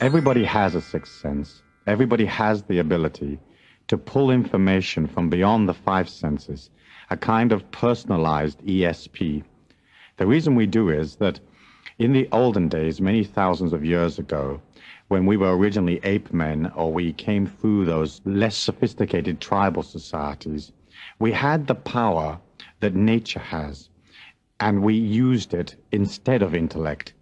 Everybody has a sixth sense. Everybody has the ability to pull information from beyond the five senses, a kind of personalized ESP. The reason we do is that in the olden days, many thousands of years ago, when we were originally ape men, or we came through those less sophisticated tribal societies, we had the power that nature has, and we used it instead of intellect.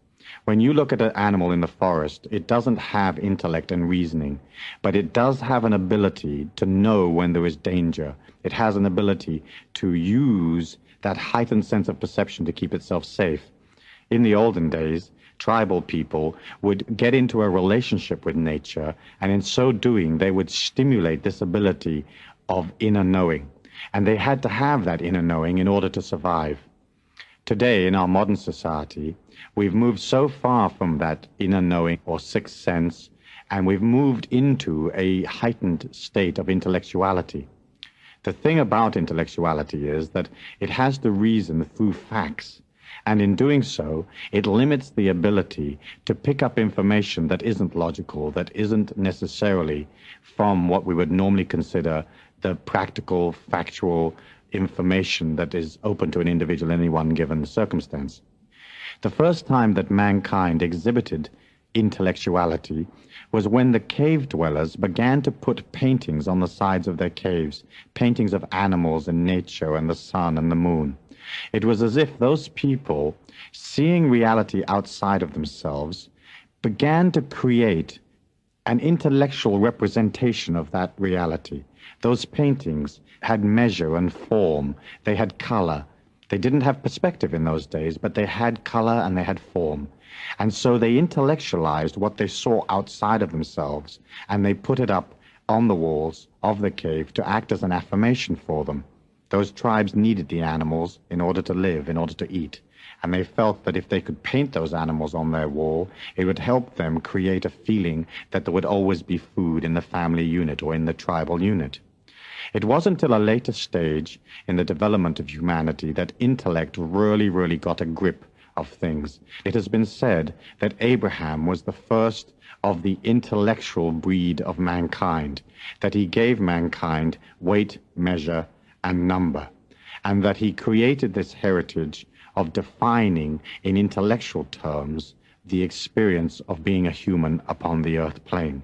When you look at an animal in the forest, it doesn't have intellect and reasoning, but it does have an ability to know when there is danger. It has an ability to use that heightened sense of perception to keep itself safe. In the olden days, tribal people would get into a relationship with nature, and in so doing, they would stimulate this ability of inner knowing. And they had to have that inner knowing in order to survive. Today, in our modern society, we've moved so far from that inner knowing or sixth sense, and we've moved into a heightened state of intellectuality. The thing about intellectuality is that it has to reason through facts, and in doing so, it limits the ability to pick up information that isn't logical, that isn't necessarily from what we would normally consider the practical, factual information that is open to an individual in any one given circumstance. The first time that mankind exhibited intellectuality was when the cave dwellers began to put paintings on the sides of their caves, paintings of animals and nature and the sun and the moon. It was as if those people, seeing reality outside of themselves, began to create an intellectual representation of that reality. Those paintings had measure and form. They had color. They didn't have perspective in those days, but they had color and they had form. And so they intellectualized what they saw outside of themselves, and they put it up on the walls of the cave to act as an affirmation for them. Those tribes needed the animals in order to live, in order to eat. And they felt that if they could paint those animals on their wall, it would help them create a feeling that there would always be food in the family unit or in the tribal unit. It wasn't until a later stage in the development of humanity that intellect really got a grip of things. It has been said that Abraham was the first of the intellectual breed of mankind, that he gave mankind weight, measure, and number, and that he created this heritage of defining in intellectual terms the experience of being a human upon the earth plane.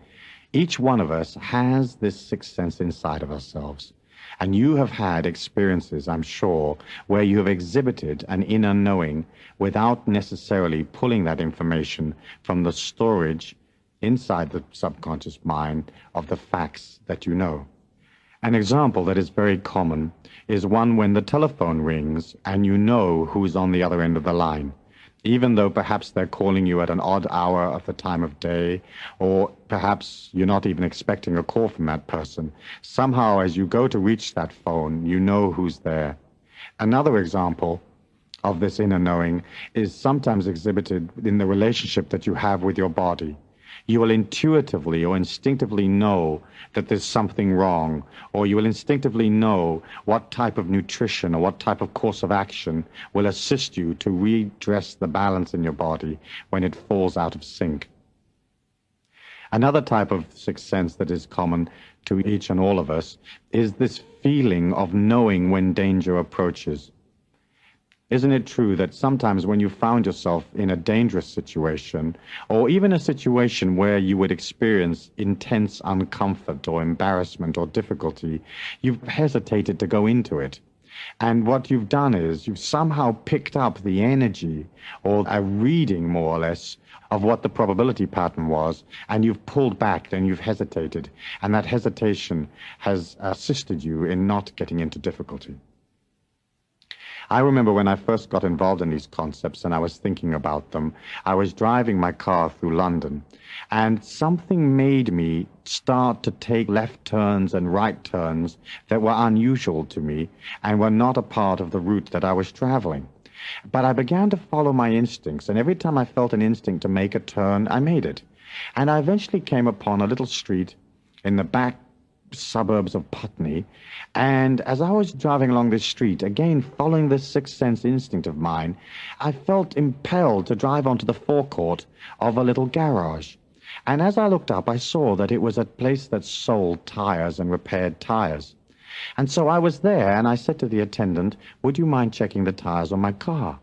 Each one of us has this sixth sense inside of ourselves, and you have had experiences, I'm sure, where you have exhibited an inner knowing without necessarily pulling that information from the storage inside the subconscious mind of the facts that you know. An example that is very common is one when the telephone rings and you know who's on the other end of the line, even though perhaps they're calling you at an odd hour of the time of day, or perhaps you're not even expecting a call from that person. Somehow, as you go to reach that phone, you know who's there. Another example of this inner knowing is sometimes exhibited in the relationship that you have with your body. You will intuitively or instinctively know that there's something wrong, or you will instinctively know what type of nutrition or what type of course of action will assist you to redress the balance in your body when it falls out of sync. Another type of sixth sense that is common to each and all of us is this feeling of knowing when danger approaches. Isn't it true that sometimes when you found yourself in a dangerous situation, or even a situation where you would experience intense uncomfort or embarrassment or difficulty, you've hesitated to go into it? And what you've done is you've somehow picked up the energy or a reading, more or less, of what the probability pattern was, and you've pulled back and you've hesitated. And that hesitation has assisted you in not getting into difficulty. I remember when I first got involved in these concepts and I was thinking about them, I was driving my car through London, and something made me start to take left turns and right turns that were unusual to me and were not a part of the route that I was traveling. But I began to follow my instincts, and every time I felt an instinct to make a turn, I made it. And I eventually came upon a little street in the back suburbs of Putney, and as I was driving along this street, again following this sixth sense instinct of mine, I felt impelled to drive onto the forecourt of a little garage. And as I looked up, I saw that it was a place that sold tires and repaired tires. And so I was there, and I said to the attendant, "Would you mind checking the tires on my car?"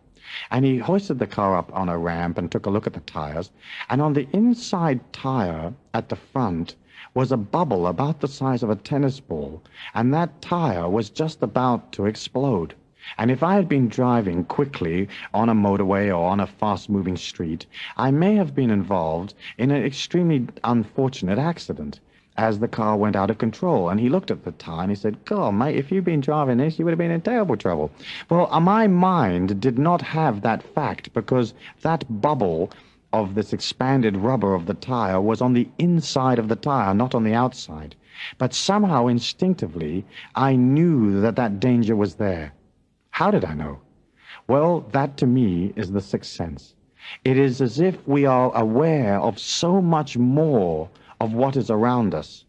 And he hoisted the car up on a ramp and took a look at the tires. And on the inside tire at the front was a bubble about the size of a tennis ball, and that tire was just about to explode. And if I had been driving quickly on a motorway or on a fast-moving street, I may have been involved in an extremely unfortunate accident as the car went out of control. And he looked at the tire and he said, "God, mate, if you'd been driving this, you would have been in terrible trouble." Well, my mind did not have that fact, because that bubble of this expanded rubber of the tire was on the inside of the tire, not on the outside. But somehow, instinctively, I knew that that danger was there. How did I know? Well, that to me is the sixth sense. It is as if we are aware of so much more of what is around us,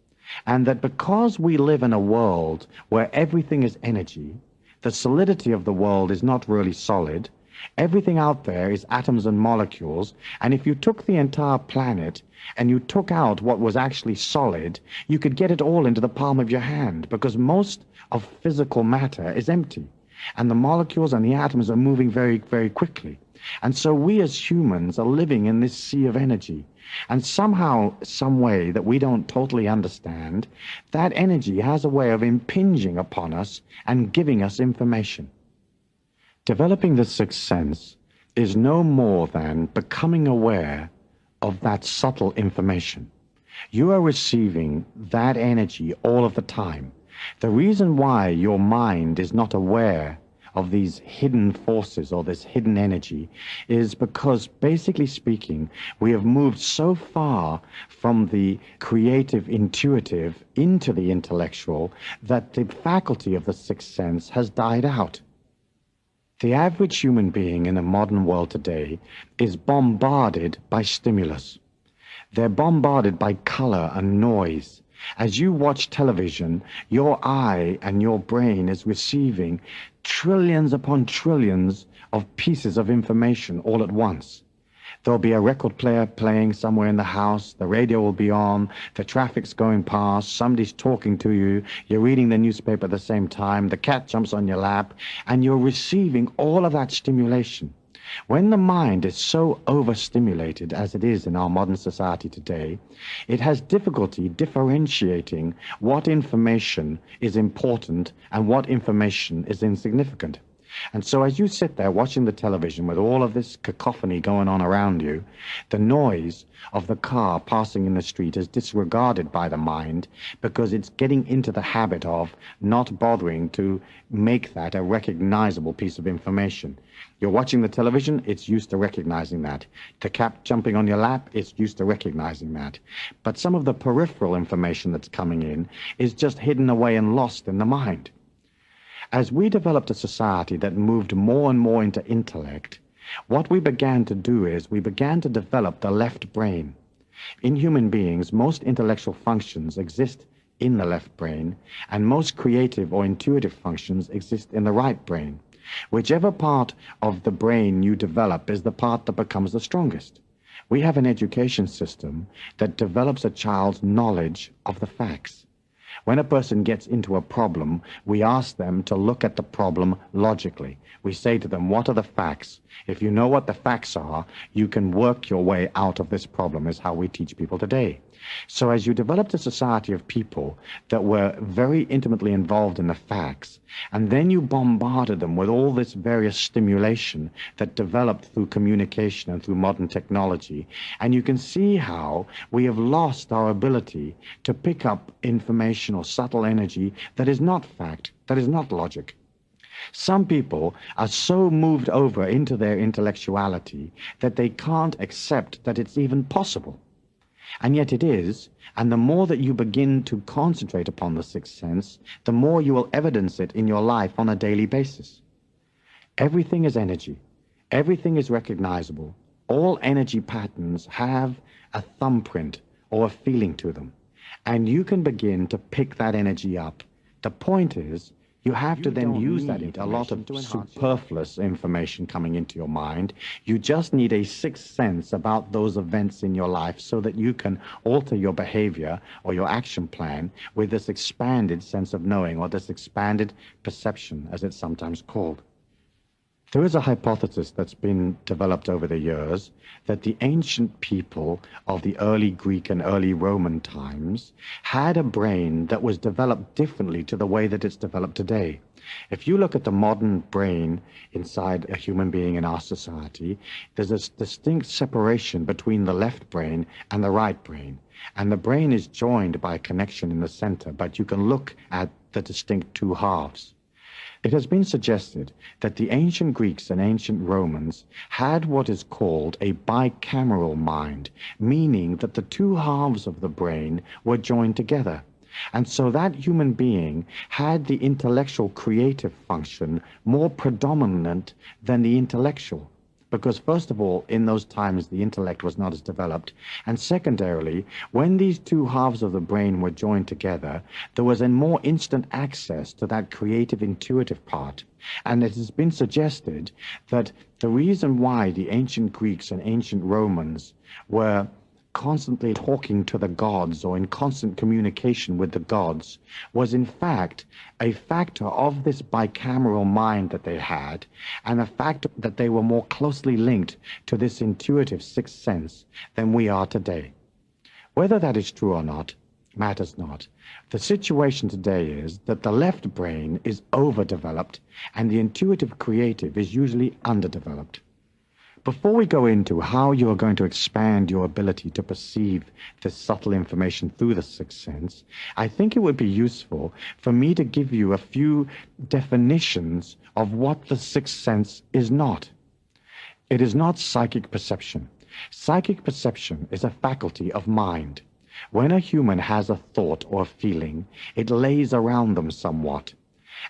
and that because we live in a world where everything is energy, the solidity of the world is not really solid. Everything out there is atoms and molecules, and if you took the entire planet and you took out what was actually solid, you could get it all into the palm of your hand, because most of physical matter is empty, and the molecules and the atoms are moving very, very quickly. And so we as humans are living in this sea of energy. And somehow, some way that we don't totally understand, that energy has a way of impinging upon us and giving us information. Developing the sixth sense is no more than becoming aware of that subtle information. You are receiving that energy all of the time. The reason why your mind is not aware of these hidden forces or this hidden energy is because, basically speaking, we have moved so far from the creative, intuitive into the intellectual that the faculty of the sixth sense has died out. The average human being in the modern world today is bombarded by stimulus. They're bombarded by color and noise. As you watch television, your eye and your brain is receiving trillions upon trillions of pieces of information all at once. There'll be a record player playing somewhere in the house, the radio will be on, the traffic's going past, somebody's talking to you, you're reading the newspaper at the same time, the cat jumps on your lap, and you're receiving all of that stimulation. When the mind is so overstimulated as it is in our modern society today, it has difficulty differentiating what information is important and what information is insignificant. And so as you sit there watching the television with all of this cacophony going on around you, the noise of the car passing in the street is disregarded by the mind because it's getting into the habit of not bothering to make that a recognizable piece of information. You're watching the television, it's used to recognizing that. The cat jumping on your lap, it's used to recognizing that. But some of the peripheral information that's coming in is just hidden away and lost in the mind. As we developed a society that moved more and more into intellect, what we began to do is we began to develop the left brain. In human beings, most intellectual functions exist in the left brain, and most creative or intuitive functions exist in the right brain. Whichever part of the brain you develop is the part that becomes the strongest. We have an education system that develops a child's knowledge of the facts. When a person gets into a problem, we ask them to look at the problem logically. We say to them, what are the facts? If you know what the facts are, you can work your way out of this problem, is how we teach people today. So as you developed a society of people that were very intimately involved in the facts, and then you bombarded them with all this various stimulation that developed through communication and through modern technology, and you can see how we have lost our ability to pick up information or subtle energy that is not fact, that is not logic. Some people are so moved over into their intellectuality that they can't accept that it's even possible. And yet it is, and the more that you begin to concentrate upon the sixth sense, the more you will evidence it in your life on a daily basis. Everything is energy. Everything is recognizable. All energy patterns have a thumbprint or a feeling to them, and you can begin to pick that energy up. The point is, You have to then use that into a lot of superfluous information coming into your mind. You just need a sixth sense about those events in your life so that you can alter your behavior or your action plan with this expanded sense of knowing, or this expanded perception, as it's sometimes called. There is a hypothesis that's been developed over the years that the ancient people of the early Greek and early Roman times had a brain that was developed differently to the way that it's developed today. If you look at the modern brain inside a human being in our society, there's a distinct separation between the left brain and the right brain. And the brain is joined by a connection in the center, but you can look at the distinct two halves. It has been suggested that the ancient Greeks and ancient Romans had what is called a bicameral mind, meaning that the two halves of the brain were joined together. And so that human being had the intellectual creative function more predominant than the intellectual. Because first of all, in those times, the intellect was not as developed. And secondarily, when these two halves of the brain were joined together, there was a more instant access to that creative, intuitive part. And it has been suggested that the reason why the ancient Greeks and ancient Romans were constantly talking to the gods or in constant communication with the gods was in fact a factor of this bicameral mind that they had, and a fact that they were more closely linked to this intuitive sixth sense than we are today. Whether that is true or not matters not. The situation today is that the left brain is overdeveloped and the intuitive creative is usually underdeveloped. Before we go into how you are going to expand your ability to perceive this subtle information through the sixth sense, I think it would be useful for me to give you a few definitions of what the sixth sense is not. It is not psychic perception. Psychic perception is a faculty of mind. When a human has a thought or a feeling, it lays around them somewhat.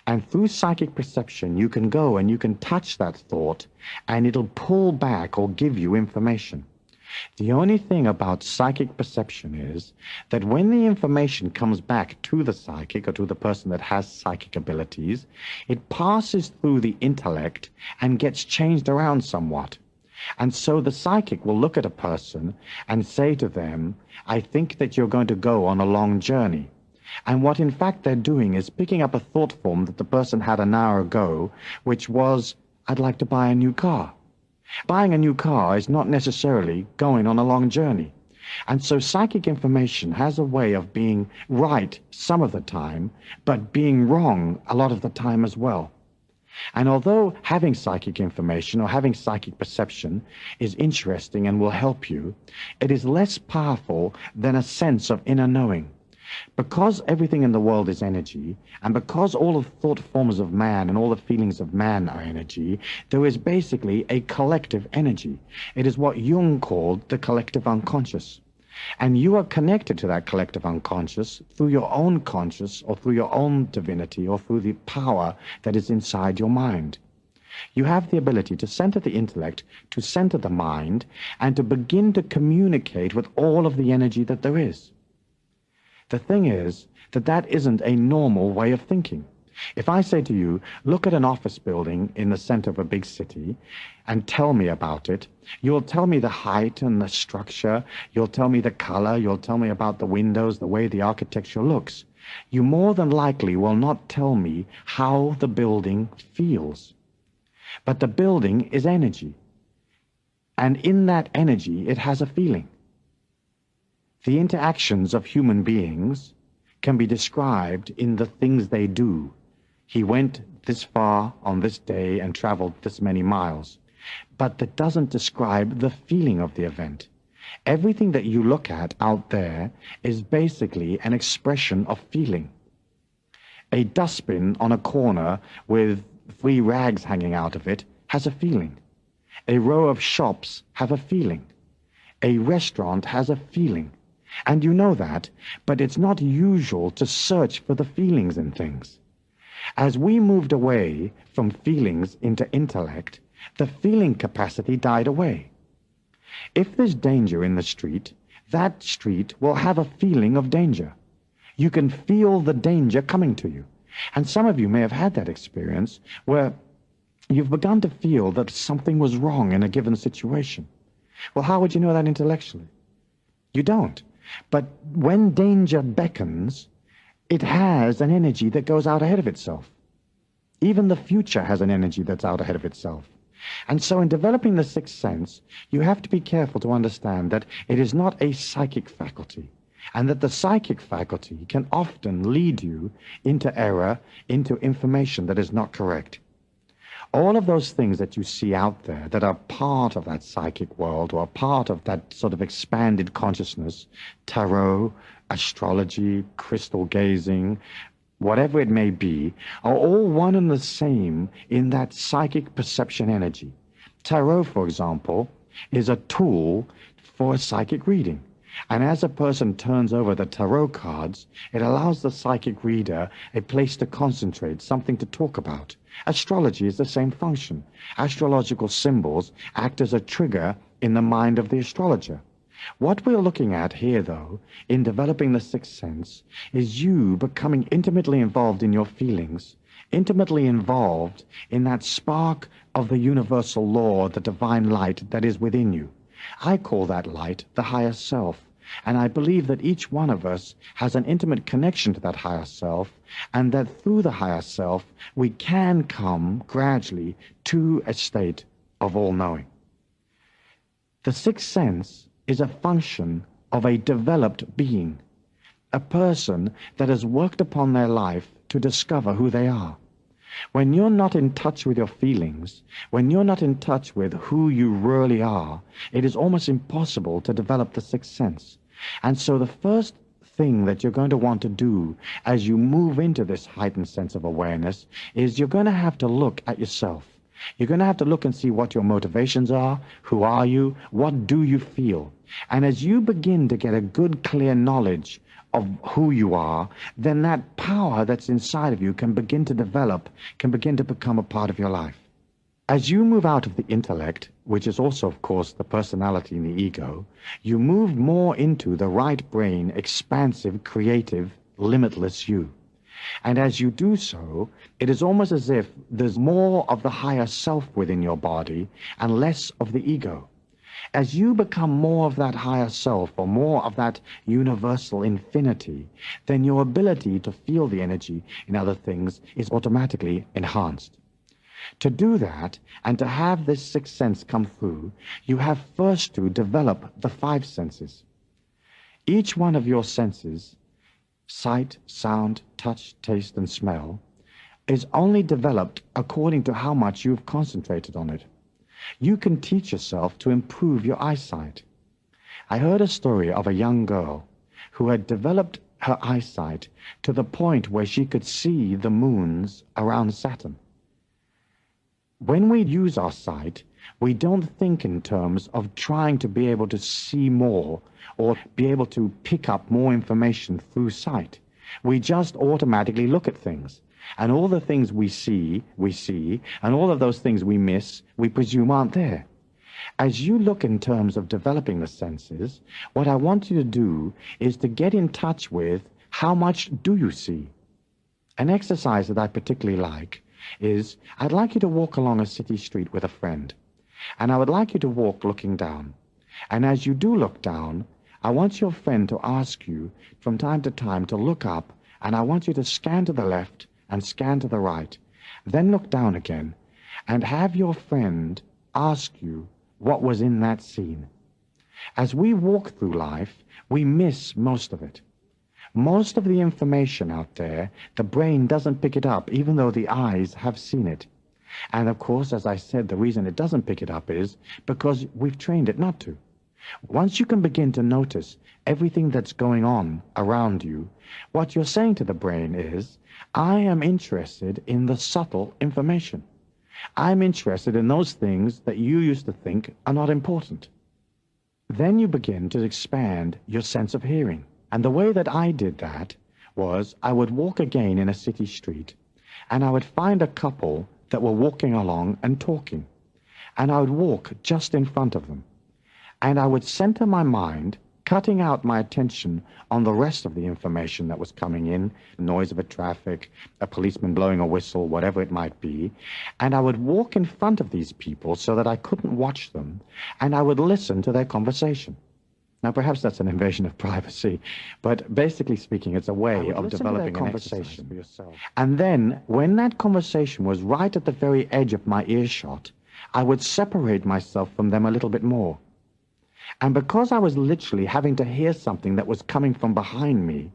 And through psychic perception, you can go and you can touch that thought, and it'll pull back or give you information. The only thing about psychic perception is that when the information comes back to the psychic or to the person that has psychic abilities, it passes through the intellect and gets changed around somewhat. And so the psychic will look at a person and say to them, I think that you're going to go on a long journey. And what in fact they're doing is picking up a thought form that the person had an hour ago, which was, I'd like to buy a new car. Buying a new car is not necessarily going on a long journey. And so psychic information has a way of being right some of the time, but being wrong a lot of the time as well. And although having psychic information or having psychic perception is interesting and will help you, it is less powerful than a sense of inner knowing. Because everything in the world is energy, and because all of the thought forms of man and all the feelings of man are energy, there is basically a collective energy. It is what Jung called the collective unconscious. And you are connected to that collective unconscious through your own conscious or through your own divinity or through the power that is inside your mind. You have the ability to center the intellect, to center the mind, and to begin to communicate with all of the energy that there is. The thing is that that isn't a normal way of thinking. If I say to you, look at an office building in the center of a big city and tell me about it, you'll tell me the height and the structure, you'll tell me the color, you'll tell me about the windows, the way the architecture looks. You more than likely will not tell me how the building feels. But the building is energy. And in that energy, it has a feeling. The interactions of human beings can be described in the things they do. He went this far on this day and traveled this many miles. But that doesn't describe the feeling of the event. Everything that you look at out there is basically an expression of feeling. A dustbin on a corner with 3 rags hanging out of it has a feeling. A row of shops have a feeling. A restaurant has a feeling. And you know that, but it's not usual to search for the feelings in things. As we moved away from feelings into intellect, the feeling capacity died away. If there's danger in the street, that street will have a feeling of danger. You can feel the danger coming to you. And some of you may have had that experience where you've begun to feel that something was wrong in a given situation. Well, how would you know that intellectually? You don't. But when danger beckons, it has an energy that goes out ahead of itself. Even the future has an energy that's out ahead of itself. And so in developing the sixth sense, you have to be careful to understand that it is not a psychic faculty, and that the psychic faculty can often lead you into error, into information that is not correct. All of those things that you see out there that are part of that psychic world or part of that sort of expanded consciousness, tarot, astrology, crystal gazing, whatever it may be, are all one and the same in that psychic perception energy. Tarot, for example, is a tool for psychic reading. And as a person turns over the tarot cards, it allows the psychic reader a place to concentrate, something to talk about. Astrology is the same function. Astrological symbols act as a trigger in the mind of the astrologer. What we're looking at here, though, in developing the sixth sense, is you becoming intimately involved in your feelings, intimately involved in that spark of the universal law, the divine light that is within you. I call that light the higher self, and I believe that each one of us has an intimate connection to that higher self, and that through the higher self we can come gradually to a state of all-knowing. The sixth sense is a function of a developed being, a person that has worked upon their life to discover who they are. When you're not in touch with your feelings, when you're not in touch with who you really are, it is almost impossible to develop the sixth sense. And so the first thing that you're going to want to do as you move into this heightened sense of awareness is you're going to have to look at yourself. You're going to have to look and see what your motivations are, who are you, what do you feel. And as you begin to get a good, clear knowledge of who you are, then that power that's inside of you can begin to develop, can begin to become a part of your life. As you move out of the intellect, which is also, of course, the personality and the ego, you move more into the right brain, expansive, creative, limitless you. And as you do so, it is almost as if there's more of the higher self within your body and less of the ego. As you become more of that higher self or more of that universal infinity, then your ability to feel the energy in other things is automatically enhanced. To do that and to have this sixth sense come through, you have first to develop the five senses. Each one of your senses, sight, sound, touch, taste, and smell, is only developed according to how much you've concentrated on it. You can teach yourself to improve your eyesight. I heard a story of a young girl who had developed her eyesight to the point where she could see the moons around Saturn. When we use our sight, we don't think in terms of trying to be able to see more or be able to pick up more information through sight. We just automatically look at things. And all the things we see, and all of those things we miss, we presume aren't there. As you look in terms of developing the senses, what I want you to do is to get in touch with how much do you see. An exercise that I particularly like is, I'd like you to walk along a city street with a friend, and I would like you to walk looking down. And as you do look down, I want your friend to ask you from time to time to look up, and I want you to scan to the left and scan to the right, then look down again, and have your friend ask you what was in that scene. As we walk through life, we miss most of it. Most of the information out there, the brain doesn't pick it up, even though the eyes have seen it. And of course, as I said, the reason it doesn't pick it up is because we've trained it not to. Once you can begin to notice everything that's going on around you, what you're saying to the brain is, I am interested in the subtle information. I'm interested in those things that you used to think are not important. Then you begin to expand your sense of hearing. And the way that I did that was I would walk again in a city street, and I would find a couple that were walking along and talking. And I would walk just in front of them. And I would center my mind cutting out my attention on the rest of the information that was coming in, the noise of a traffic, a policeman blowing a whistle, whatever it might be. And I would walk in front of these people so that I couldn't watch them, and I would listen to their conversation. Now, perhaps that's an invasion of privacy, but basically speaking, it's a way of developing a conversation for yourself. And then, when that conversation was right at the very edge of my earshot, I would separate myself from them a little bit more. And because I was literally having to hear something that was coming from behind me,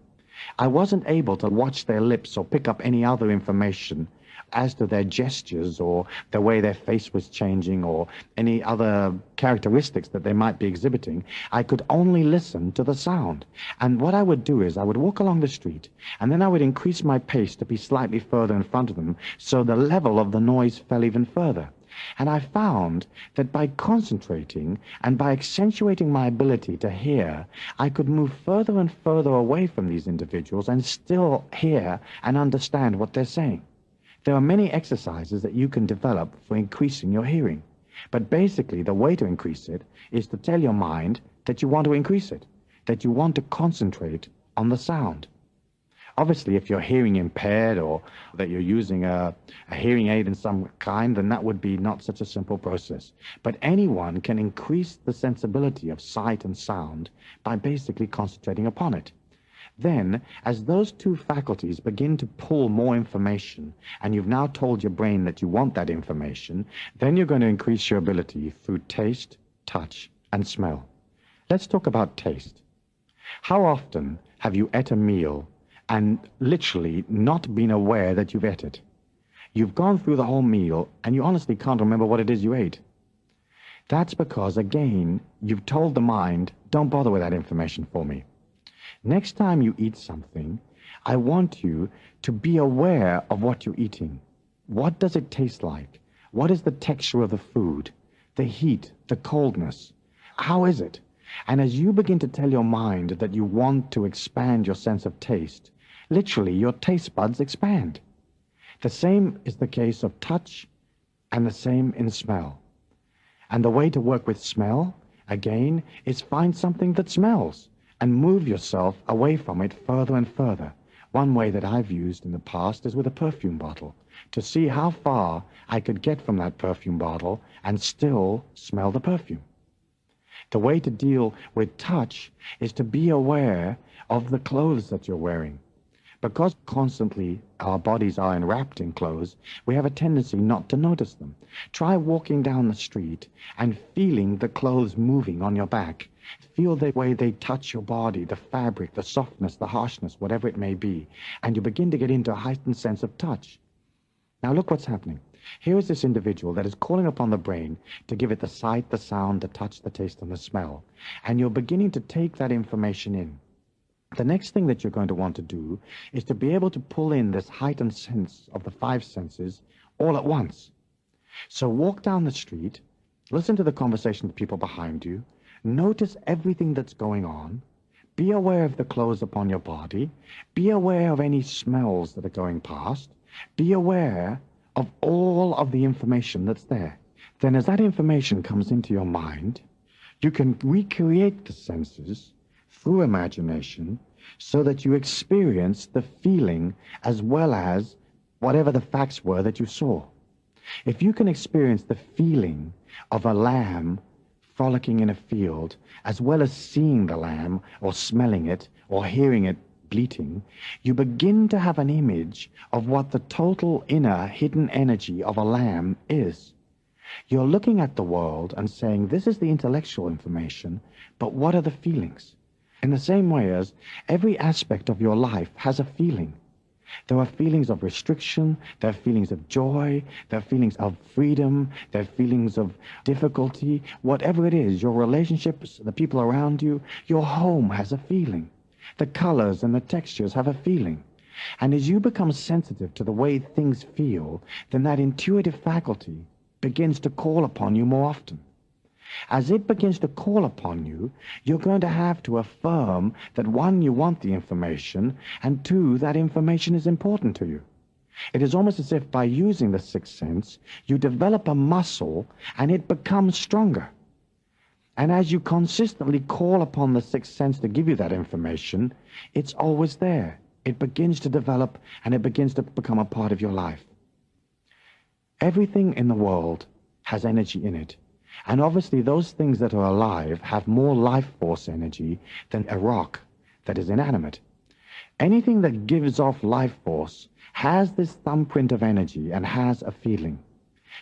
I wasn't able to watch their lips or pick up any other information as to their gestures or the way their face was changing or any other characteristics that they might be exhibiting. I could only listen to the sound. And what I would do is I would walk along the street, and then I would increase my pace to be slightly further in front of them, so the level of the noise fell even further. And I found that by concentrating and by accentuating my ability to hear, I could move further and further away from these individuals and still hear and understand what they're saying. There are many exercises that you can develop for increasing your hearing. But basically, the way to increase it is to tell your mind that you want to increase it, that you want to concentrate on the sound. Obviously, if you're hearing impaired or that you're using a hearing aid in some kind, then that would be not such a simple process. But anyone can increase the sensibility of sight and sound by basically concentrating upon it. Then, as those two faculties begin to pull more information, and you've now told your brain that you want that information, then you're going to increase your ability through taste, touch, and smell. Let's talk about taste. How often have you ate a meal and literally not been aware that you've ate it? You've gone through the whole meal, and you honestly can't remember what it is you ate. That's because, again, you've told the mind, don't bother with that information for me. Next time you eat something, I want you to be aware of what you're eating. What does it taste like? What is the texture of the food? The heat, the coldness? How is it? And as you begin to tell your mind that you want to expand your sense of taste, literally your taste buds expand. The same is the case of touch, and the same in smell. And the way to work with smell, again, is find something that smells and move yourself away from it further and further. One way that I've used in the past is with a perfume bottle, to see how far I could get from that perfume bottle and still smell the perfume. The way to deal with touch is to be aware of the clothes that you're wearing. Because constantly our bodies are enwrapped in clothes, we have a tendency not to notice them. Try walking down the street and feeling the clothes moving on your back. Feel the way they touch your body, the fabric, the softness, the harshness, whatever it may be, and you begin to get into a heightened sense of touch. Now look what's happening. Here is this individual that is calling upon the brain to give it the sight, the sound, the touch, the taste, and the smell. And you're beginning to take that information in. The next thing that you're going to want to do is to be able to pull in this heightened sense of the five senses all at once. So walk down the street, listen to the conversation of people behind you, notice everything that's going on, be aware of the clothes upon your body, be aware of any smells that are going past, be aware of all of the information that's there. Then as that information comes into your mind, you can recreate the senses through imagination so that you experience the feeling as well as whatever the facts were that you saw. If you can experience the feeling of a lamb frolicking in a field, as well as seeing the lamb or smelling it or hearing it bleating, you begin to have an image of what the total inner hidden energy of a lamb is. You're looking at the world and saying, this is the intellectual information, but what are the feelings? In the same way as every aspect of your life has a feeling. There are feelings of restriction, there are feelings of joy, there are feelings of freedom, there are feelings of difficulty. Whatever it is, your relationships, the people around you, your home has a feeling. The colors and the textures have a feeling. And as you become sensitive to the way things feel, then that intuitive faculty begins to call upon you more often. As it begins to call upon you, you're going to have to affirm that, one, you want the information, and two, that information is important to you. It is almost as if by using the sixth sense, you develop a muscle and it becomes stronger. And as you consistently call upon the sixth sense to give you that information, it's always there. It begins to develop and it begins to become a part of your life. Everything in the world has energy in it. And obviously those things that are alive have more life force energy than a rock that is inanimate. Anything that gives off life force has this thumbprint of energy and has a feeling.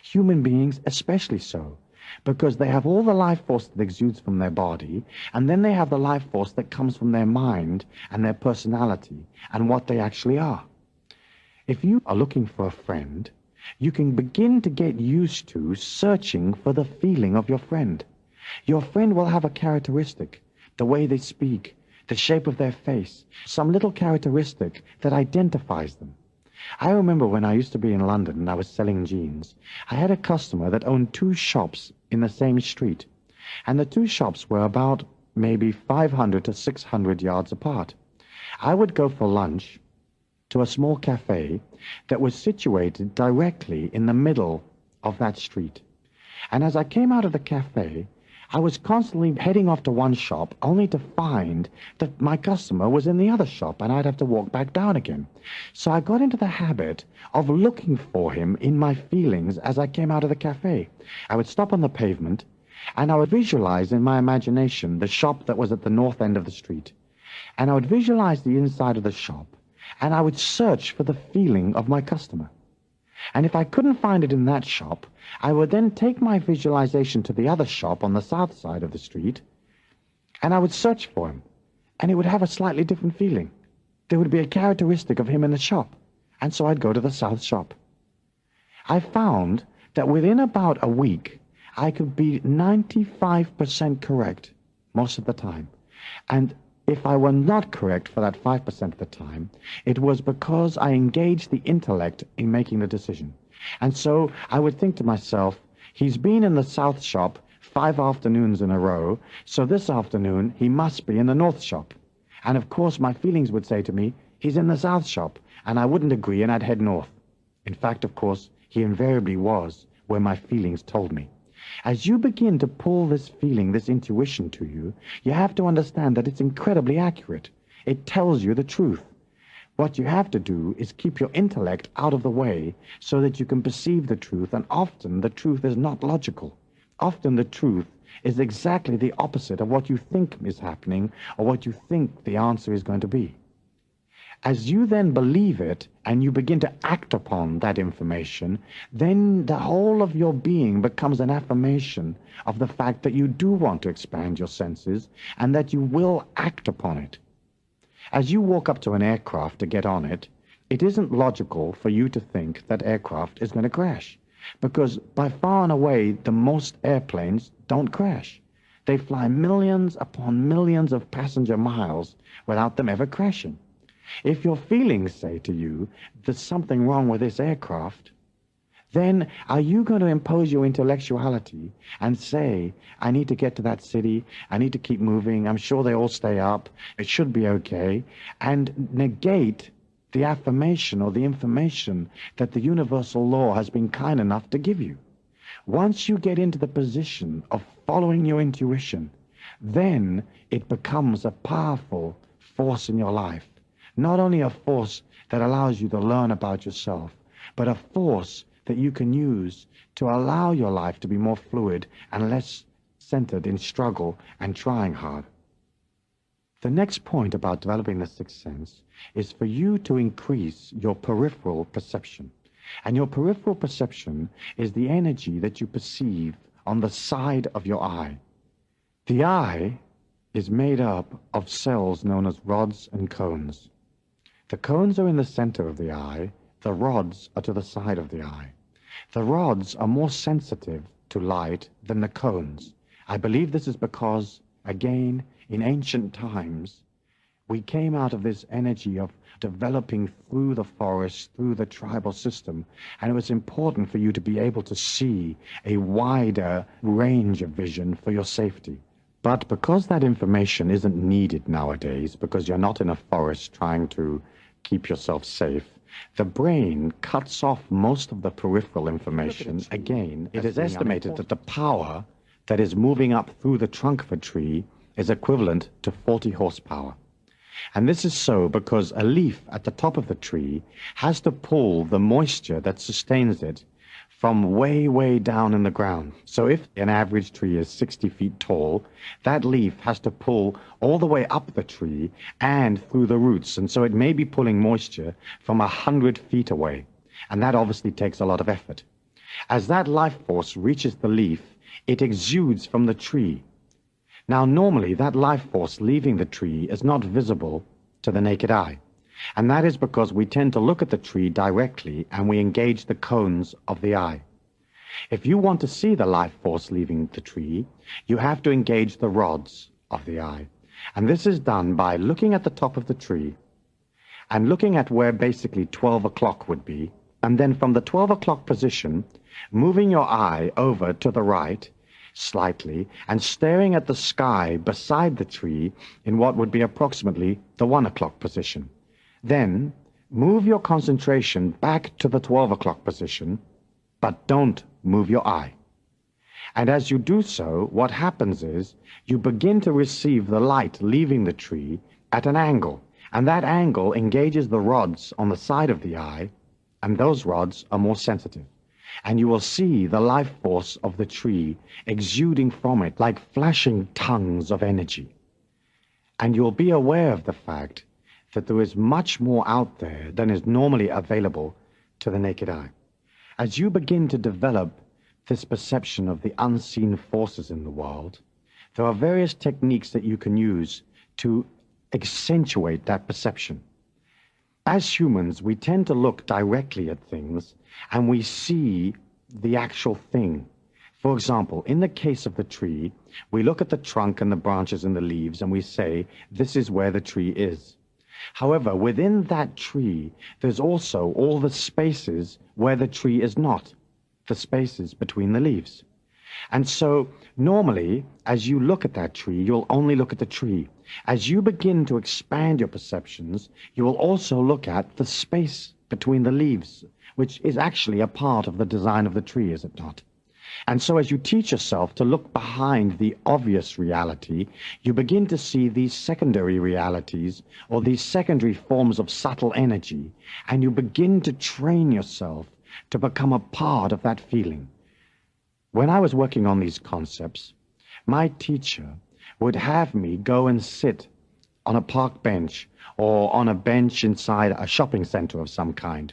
Human beings especially so, because they have all the life force that exudes from their body, and then they have the life force that comes from their mind and their personality and what they actually are. If you are looking for a friend, you can begin to get used to searching for the feeling of your friend. Your friend will have a characteristic, the way they speak, the shape of their face, some little characteristic that identifies them. I remember when I used to be in London and I was selling jeans, I had a customer that owned 2 shops in the same street, and the 2 shops were about maybe 500 to 600 yards apart. I would go for lunch to a small cafe that was situated directly in the middle of that street. And as I came out of the cafe, I was constantly heading off to one shop only to find that my customer was in the other shop and I'd have to walk back down again. So I got into the habit of looking for him in my feelings as I came out of the cafe. I would stop on the pavement and I would visualize in my imagination the shop that was at the north end of the street. And I would visualize the inside of the shop and I would search for the feeling of my customer. And if I couldn't find it in that shop, I would then take my visualization to the other shop on the south side of the street, and I would search for him, and it would have a slightly different feeling. There would be a characteristic of him in the shop, and so I'd go to the south shop. I found that within about a week, I could be 95% correct most of the time. And if I were not correct for that 5% of the time, it was because I engaged the intellect in making the decision. And so I would think to myself, he's been in the south shop 5 afternoons in a row, so this afternoon he must be in the north shop. And of course my feelings would say to me, he's in the south shop, and I wouldn't agree and I'd head north. In fact, of course, he invariably was where my feelings told me. As you begin to pull this feeling, this intuition to you, you have to understand that it's incredibly accurate. It tells you the truth. What you have to do is keep your intellect out of the way so that you can perceive the truth, and often the truth is not logical. Often the truth is exactly the opposite of what you think is happening or what you think the answer is going to be. As you then believe it and you begin to act upon that information, then the whole of your being becomes an affirmation of the fact that you do want to expand your senses and that you will act upon it. As you walk up to an aircraft to get on it, it isn't logical for you to think that aircraft is going to crash, because by far and away the most airplanes don't crash. They fly millions upon millions of passenger miles without them ever crashing. If your feelings say to you, there's something wrong with this aircraft, then are you going to impose your intellectuality and say, I need to get to that city, I need to keep moving, I'm sure they all stay up, it should be okay, and negate the affirmation or the information that the universal law has been kind enough to give you? Once you get into the position of following your intuition, then it becomes a powerful force in your life. Not only a force that allows you to learn about yourself, but a force that you can use to allow your life to be more fluid and less centered in struggle and trying hard. The next point about developing the sixth sense is for you to increase your peripheral perception. And your peripheral perception is the energy that you perceive on the side of your eye. The eye is made up of cells known as rods and cones. The cones are in the center of the eye, the rods are to the side of the eye. The rods are more sensitive to light than the cones. I believe this is because, again, in ancient times, we came out of this energy of developing through the forest, through the tribal system, and it was important for you to be able to see a wider range of vision for your safety. But because that information isn't needed nowadays, because you're not in a forest trying to keep yourself safe, the brain cuts off most of the peripheral information. Again, it is estimated that the power that is moving up through the trunk of a tree is equivalent to 40 horsepower. And this is so because a leaf at the top of the tree has to pull the moisture that sustains it from way, way down in the ground. So if an average tree is 60 feet tall, that leaf has to pull all the way up the tree and through the roots. And so it may be pulling moisture from 100 feet away. And that obviously takes a lot of effort. As that life force reaches the leaf, it exudes from the tree. Now, normally, that life force leaving the tree is not visible to the naked eye. And that is because we tend to look at the tree directly and we engage the cones of the eye. If you want to see the life force leaving the tree, you have to engage the rods of the eye. And this is done by looking at the top of the tree and looking at where basically 12 o'clock would be. And then from the 12 o'clock position, moving your eye over to the right slightly and staring at the sky beside the tree in what would be approximately the 1 o'clock position. Then move your concentration back to the 12 o'clock position, but don't move your eye. And as you do so, what happens is you begin to receive the light leaving the tree at an angle, and that angle engages the rods on the side of the eye, and those rods are more sensitive. And you will see the life force of the tree exuding from it like flashing tongues of energy. And you'll be aware of the fact that there is much more out there than is normally available to the naked eye. As you begin to develop this perception of the unseen forces in the world, there are various techniques that you can use to accentuate that perception. As humans, we tend to look directly at things and we see the actual thing. For example, in the case of the tree, we look at the trunk and the branches and the leaves and we say, this is where the tree is. However, within that tree, there's also all the spaces where the tree is not, the spaces between the leaves. And so, normally, as you look at that tree, you'll only look at the tree. As you begin to expand your perceptions, you will also look at the space between the leaves, which is actually a part of the design of the tree, is it not? And so as you teach yourself to look behind the obvious reality, you begin to see these secondary realities or these secondary forms of subtle energy, and you begin to train yourself to become a part of that feeling. When I was working on these concepts, my teacher would have me go and sit on a park bench or on a bench inside a shopping center of some kind.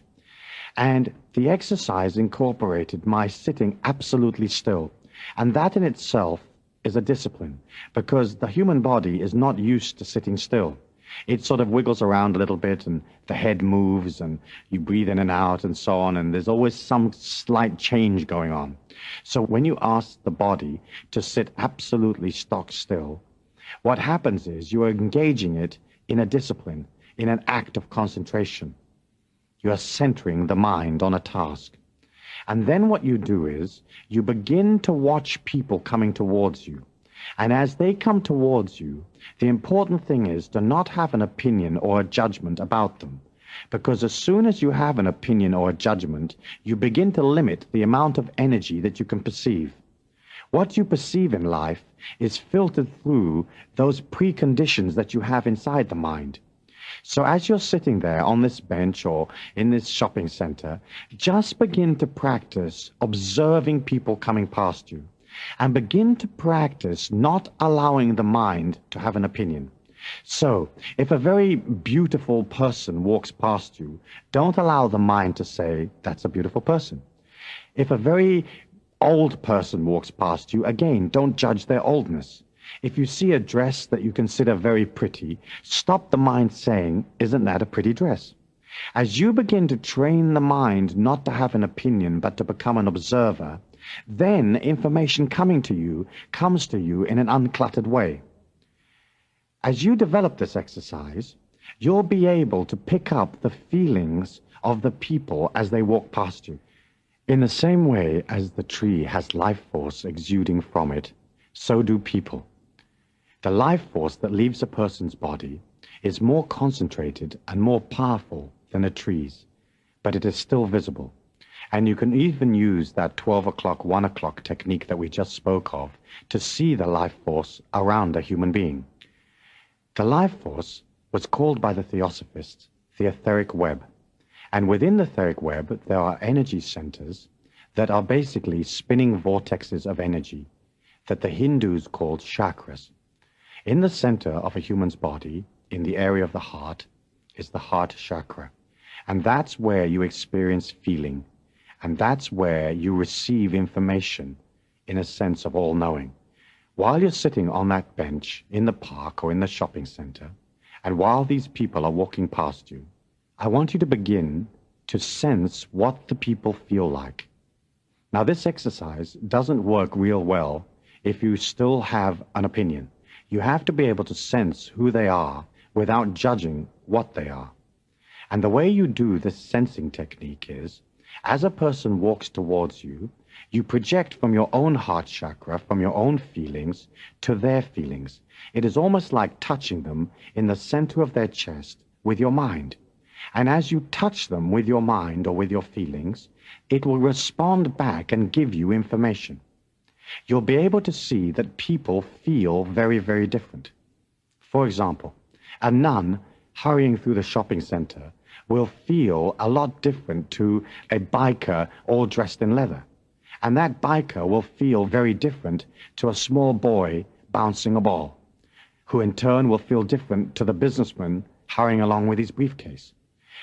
And the exercise incorporated my sitting absolutely still. And that in itself is a discipline, because the human body is not used to sitting still. It sort of wiggles around a little bit, and the head moves, and you breathe in and out, and so on, and there's always some slight change going on. So when you ask the body to sit absolutely stock still, what happens is you are engaging it in a discipline, in an act of concentration. You are centering the mind on a task. And then what you do is you begin to watch people coming towards you. And as they come towards you, the important thing is to not have an opinion or a judgment about them. Because as soon as you have an opinion or a judgment, you begin to limit the amount of energy that you can perceive. What you perceive in life is filtered through those preconditions that you have inside the mind. So as you're sitting there on this bench or in this shopping center, just begin to practice observing people coming past you. And begin to practice not allowing the mind to have an opinion. So, if a very beautiful person walks past you, don't allow the mind to say, that's a beautiful person. If a very old person walks past you, again, don't judge their oldness. If you see a dress that you consider very pretty, stop the mind saying, isn't that a pretty dress? As you begin to train the mind not to have an opinion, but to become an observer, then information coming to you comes to you in an uncluttered way. As you develop this exercise, you'll be able to pick up the feelings of the people as they walk past you. In the same way as the tree has life force exuding from it, so do people. The life force that leaves a person's body is more concentrated and more powerful than a tree's, but it is still visible. And you can even use that 12 o'clock, 1 o'clock technique that we just spoke of to see the life force around a human being. The life force was called by the Theosophists the etheric web. And within the etheric web, there are energy centers that are basically spinning vortexes of energy that the Hindus called chakras. In the center of a human's body, in the area of the heart, is the heart chakra. And that's where you experience feeling. And that's where you receive information in a sense of all-knowing. While you're sitting on that bench in the park or in the shopping center, and while these people are walking past you, I want you to begin to sense what the people feel like. Now, this exercise doesn't work real well if you still have an opinion. You have to be able to sense who they are without judging what they are. And the way you do this sensing technique is, as a person walks towards you, you project from your own heart chakra, from your own feelings, to their feelings. It is almost like touching them in the center of their chest with your mind. And as you touch them with your mind or with your feelings, it will respond back and give you information. You'll be able to see that people feel very, very different. For example, a nun hurrying through the shopping center will feel a lot different to a biker all dressed in leather. And that biker will feel very different to a small boy bouncing a ball, who in turn will feel different to the businessman hurrying along with his briefcase.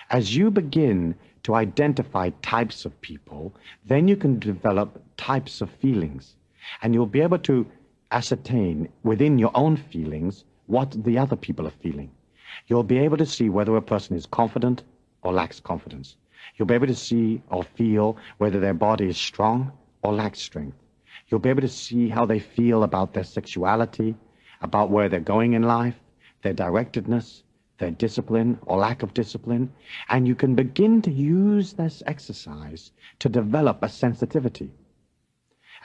As you begin to identify types of people, then you can develop types of feelings. And you'll be able to ascertain within your own feelings what the other people are feeling. You'll be able to see whether a person is confident or lacks confidence. You'll be able to see or feel whether their body is strong or lacks strength. You'll be able to see how they feel about their sexuality, about where they're going in life, their directedness, their discipline or lack of discipline. And you can begin to use this exercise to develop a sensitivity.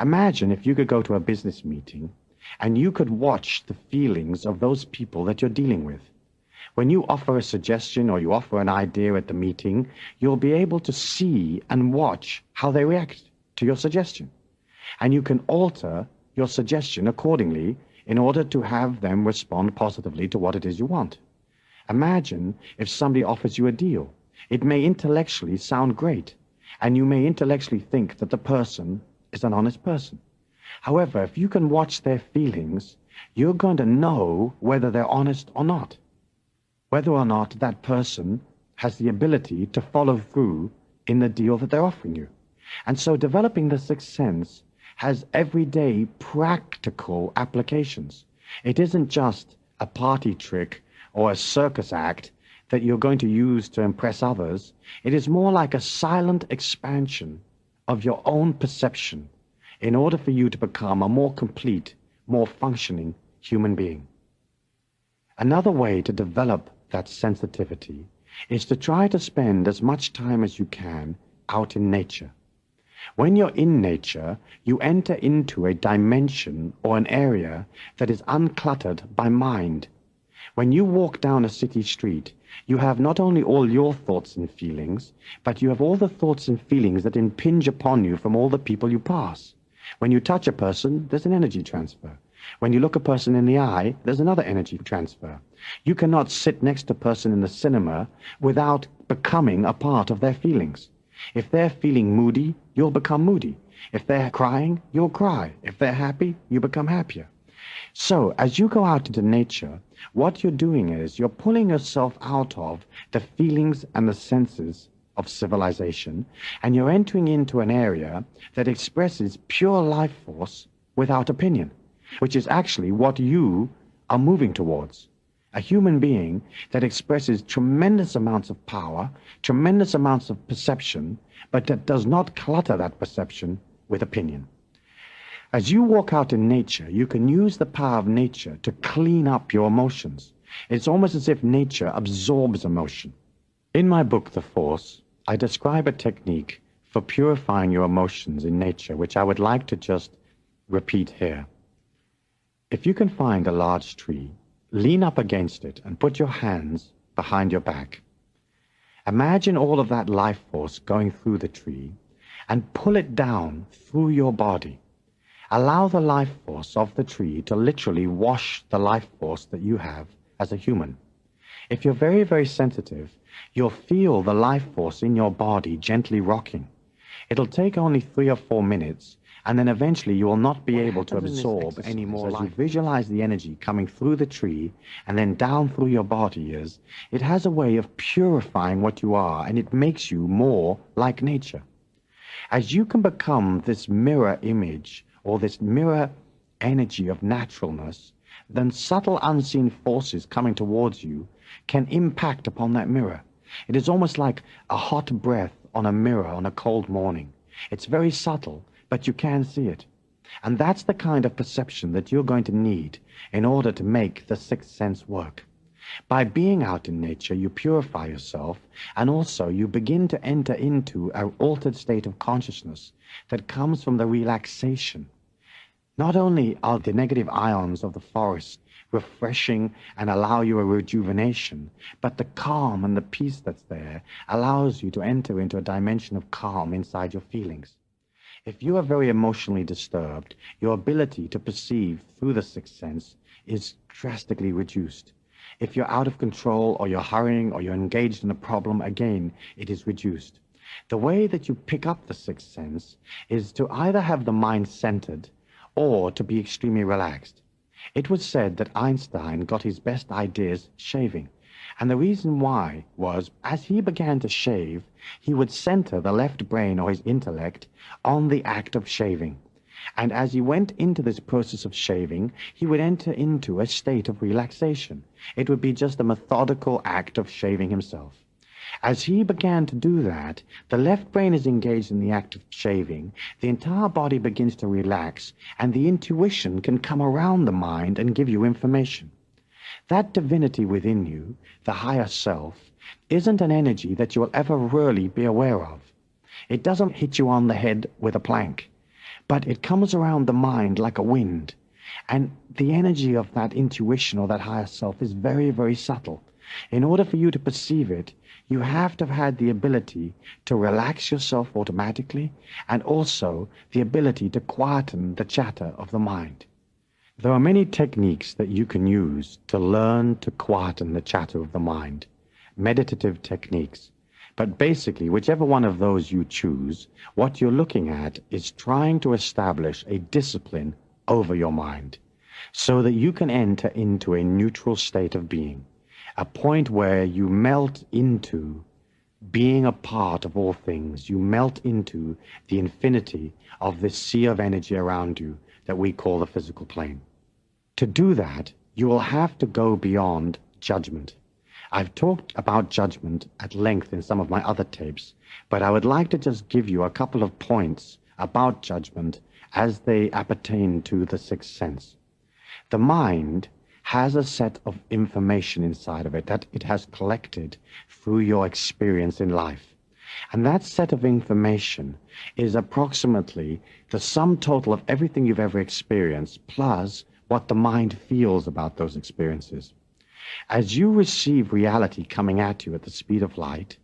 Imagine if you could go to a business meeting and you could watch the feelings of those people that you're dealing with. When you offer a suggestion or you offer an idea at the meeting, you'll be able to see and watch how they react to your suggestion. And you can alter your suggestion accordingly in order to have them respond positively to what it is you want. Imagine if somebody offers you a deal. It may intellectually sound great, and you may intellectually think that the person is an honest person. However, if you can watch their feelings, you're going to know whether they're honest or not, whether or not that person has the ability to follow through in the deal that they're offering you. And so developing the sixth sense has everyday practical applications. It isn't just a party trick or a circus act that you're going to use to impress others. It is more like a silent expansion of your own perception in order for you to become a more complete, more functioning human being. Another way to develop that sensitivity is to try to spend as much time as you can out in nature. When you're in nature, you enter into a dimension or an area that is uncluttered by mind. When you walk down a city street, you have not only all your thoughts and feelings, but you have all the thoughts and feelings that impinge upon you from all the people you pass. When you touch a person, there's an energy transfer. When you look a person in the eye, there's another energy transfer. You cannot sit next to a person in the cinema without becoming a part of their feelings. If they're feeling moody, you'll become moody. If they're crying, you'll cry. If they're happy, you become happier. So, as you go out into nature, what you're doing is you're pulling yourself out of the feelings and the senses of civilization, and you're entering into an area that expresses pure life force without opinion, which is actually what you are moving towards. A human being that expresses tremendous amounts of power, tremendous amounts of perception, but that does not clutter that perception with opinion. As you walk out in nature, you can use the power of nature to clean up your emotions. It's almost as if nature absorbs emotion. In my book, The Force, I describe a technique for purifying your emotions in nature, which I would like to just repeat here. If you can find a large tree, lean up against it and put your hands behind your back. Imagine all of that life force going through the tree, and pull it down through your body. Allow the life force of the tree to literally wash the life force that you have as a human. If you're very, very sensitive, you'll feel the life force in your body gently rocking. It'll take only 3 or 4 minutes, and then eventually you will not be able to absorb any more life. As you visualize the energy coming through the tree and then down through your body, it has a way of purifying what you are, and it makes you more like nature. As you can become this mirror image or this mirror energy of naturalness, then subtle unseen forces coming towards you can impact upon that mirror. It is almost like a hot breath on a mirror on a cold morning. It's very subtle, but you can see it. And that's the kind of perception that you're going to need in order to make the sixth sense work. By being out in nature, you purify yourself, and also you begin to enter into an altered state of consciousness that comes from the relaxation. Not only are the negative ions of the forest refreshing and allow you a rejuvenation, but the calm and the peace that's there allows you to enter into a dimension of calm inside your feelings. If you are very emotionally disturbed, your ability to perceive through the sixth sense is drastically reduced. If you're out of control, or you're hurrying, or you're engaged in a problem, again, it is reduced. The way that you pick up the sixth sense is to either have the mind centered or to be extremely relaxed. It was said that Einstein got his best ideas shaving. And the reason why was, as he began to shave, he would center the left brain or his intellect on the act of shaving. And as he went into this process of shaving, he would enter into a state of relaxation. It would be just a methodical act of shaving himself. As he began to do that, the left brain is engaged in the act of shaving, the entire body begins to relax, and the intuition can come around the mind and give you information. That divinity within you, the higher self, isn't an energy that you will ever really be aware of. It doesn't hit you on the head with a plank, but it comes around the mind like a wind. And the energy of that intuition or that higher self is very, very subtle. In order for you to perceive it, you have to have had the ability to relax yourself automatically, and also the ability to quieten the chatter of the mind. There are many techniques that you can use to learn to quieten the chatter of the mind, meditative techniques. But basically, whichever one of those you choose, what you're looking at is trying to establish a discipline over your mind so that you can enter into a neutral state of being, a point where you melt into being a part of all things. You melt into the infinity of this sea of energy around you that we call the physical plane. To do that, you will have to go beyond judgment. I've talked about judgment at length in some of my other tapes, but I would like to just give you a couple of points about judgment as they appertain to the sixth sense. The mind has a set of information inside of it that it has collected through your experience in life. And that set of information is approximately the sum total of everything you've ever experienced, plus what the mind feels about those experiences. As you receive reality coming at you at the speed of light,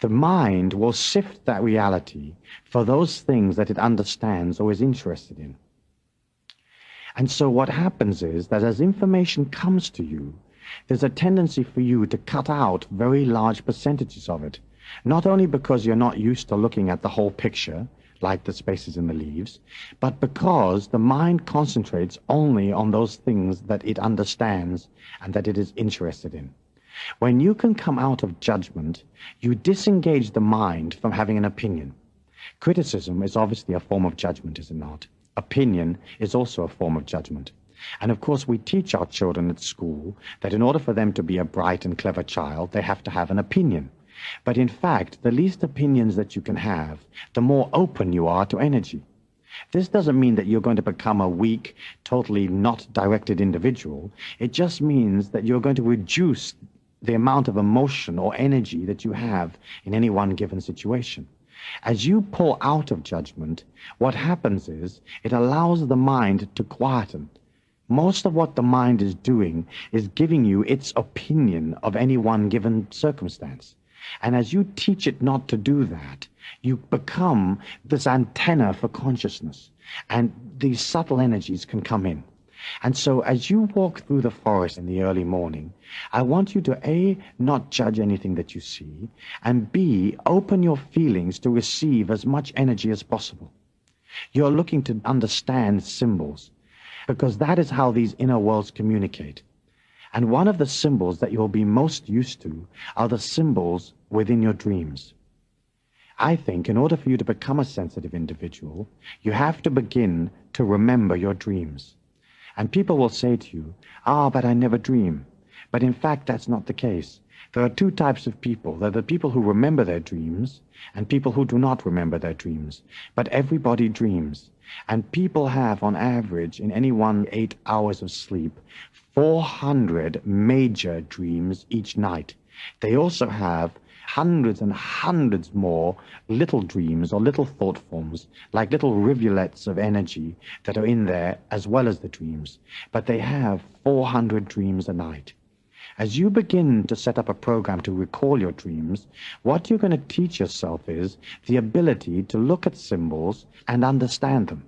the mind will sift that reality for those things that it understands or is interested in. And so what happens is that as information comes to you, there's a tendency for you to cut out very large percentages of it, not only because you're not used to looking at the whole picture, like the spaces in the leaves, but because the mind concentrates only on those things that it understands and that it is interested in. When you can come out of judgment, you disengage the mind from having an opinion. Criticism is obviously a form of judgment, is it not? Opinion is also a form of judgment. And of course, we teach our children at school that in order for them to be a bright and clever child, they have to have an opinion. But in fact, the least opinions that you can have, the more open you are to energy. This doesn't mean that you're going to become a weak, totally not directed individual. It just means that you're going to reduce the amount of emotion or energy that you have in any one given situation. As you pull out of judgment, what happens is it allows the mind to quieten. Most of what the mind is doing is giving you its opinion of any one given circumstance. And as you teach it not to do that, you become this antenna for consciousness, and these subtle energies can come in. And so as you walk through the forest in the early morning, I want you to A, not judge anything that you see, and B, open your feelings to receive as much energy as possible. You're looking to understand symbols, because that is how these inner worlds communicate. And one of the symbols that you'll be most used to are the symbols within your dreams. I think in order for you to become a sensitive individual, you have to begin to remember your dreams. And people will say to you, but I never dream. But in fact, that's not the case. There are two types of people. There are the people who remember their dreams and people who do not remember their dreams. But everybody dreams. And people have, on average, in any 8 hours of sleep, 400 major dreams each night. They also have hundreds and hundreds more little dreams or little thought forms, like little rivulets of energy that are in there as well as the dreams. But they have 400 dreams a night. As you begin to set up a program to recall your dreams, what you're going to teach yourself is the ability to look at symbols and understand them.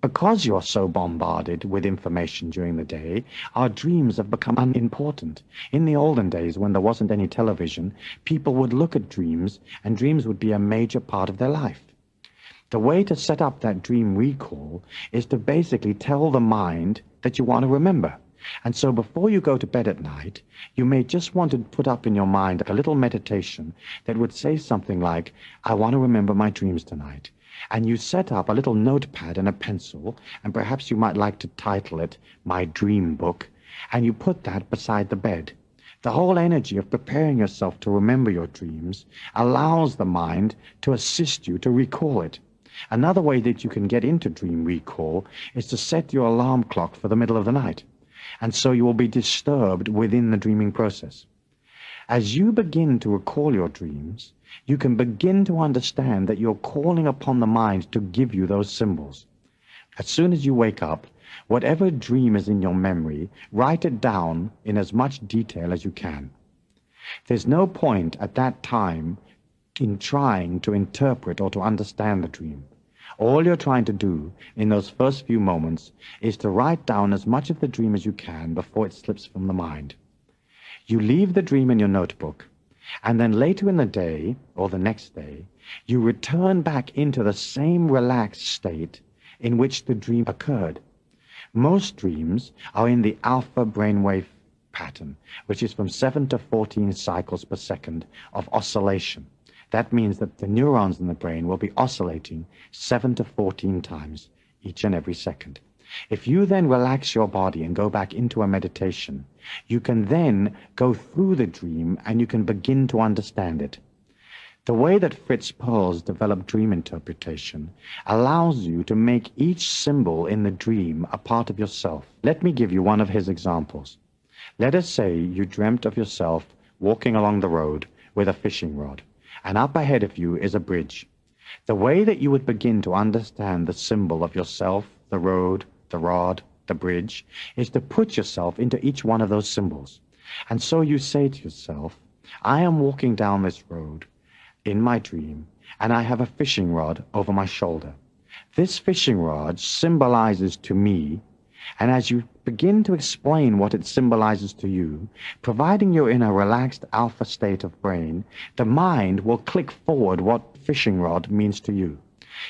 Because you're so bombarded with information during the day, our dreams have become unimportant. In the olden days, when there wasn't any television, people would look at dreams, and dreams would be a major part of their life. The way to set up that dream recall is to basically tell the mind that you want to remember. And so before you go to bed at night, you may just want to put up in your mind a little meditation that would say something like, I want to remember my dreams tonight. And you set up a little notepad and a pencil, and perhaps you might like to title it My Dream Book, and you put that beside the bed. The whole energy of preparing yourself to remember your dreams allows the mind to assist you to recall it. Another way that you can get into dream recall is to set your alarm clock for the middle of the night, and so you will be disturbed within the dreaming process. As you begin to recall your dreams, you can begin to understand that you're calling upon the mind to give you those symbols. As soon as you wake up, whatever dream is in your memory, write it down in as much detail as you can. There's no point at that time in trying to interpret or to understand the dream. All you're trying to do in those first few moments is to write down as much of the dream as you can before it slips from the mind. You leave the dream in your notebook, and then later in the day, or the next day, you return back into the same relaxed state in which the dream occurred. Most dreams are in the alpha brainwave pattern, which is from 7 to 14 cycles per second of oscillation. That means that the neurons in the brain will be oscillating 7 to 14 times each and every second. If you then relax your body and go back into a meditation, you can then go through the dream and you can begin to understand it. The way that Fritz Perls developed dream interpretation allows you to make each symbol in the dream a part of yourself. Let me give you one of his examples. Let us say you dreamt of yourself walking along the road with a fishing rod, and up ahead of you is a bridge. The way that you would begin to understand the symbol of yourself, the road, the rod, the bridge, is to put yourself into each one of those symbols. And so you say to yourself, I am walking down this road in my dream, and I have a fishing rod over my shoulder. This fishing rod symbolizes to me, and as you begin to explain what it symbolizes to you, providing you're in a relaxed alpha state of brain, the mind will click forward what fishing rod means to you.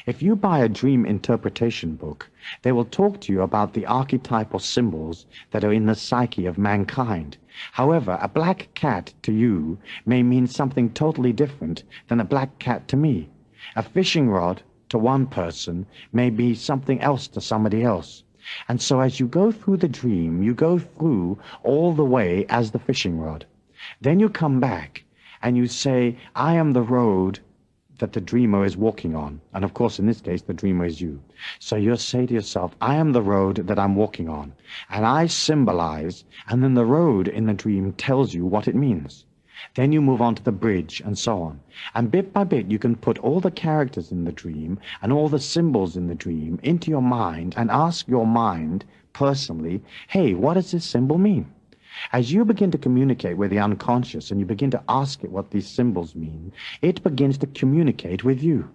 If you buy a dream interpretation book, they will talk to you about the archetypal symbols that are in the psyche of mankind. However, a black cat to you may mean something totally different than a black cat to me. A fishing rod to one person may be something else to somebody else. And so as you go through the dream, you go through all the way as the fishing rod. Then you come back and you say, I am the road that the dreamer is walking on. And of course, in this case, the dreamer is you. So you say to yourself, I am the road that I'm walking on. And I symbolize, and then the road in the dream tells you what it means. Then you move on to the bridge and so on. And bit by bit, you can put all the characters in the dream and all the symbols in the dream into your mind and ask your mind personally, hey, what does this symbol mean? As you begin to communicate with the unconscious and you begin to ask it what these symbols mean, it begins to communicate with you.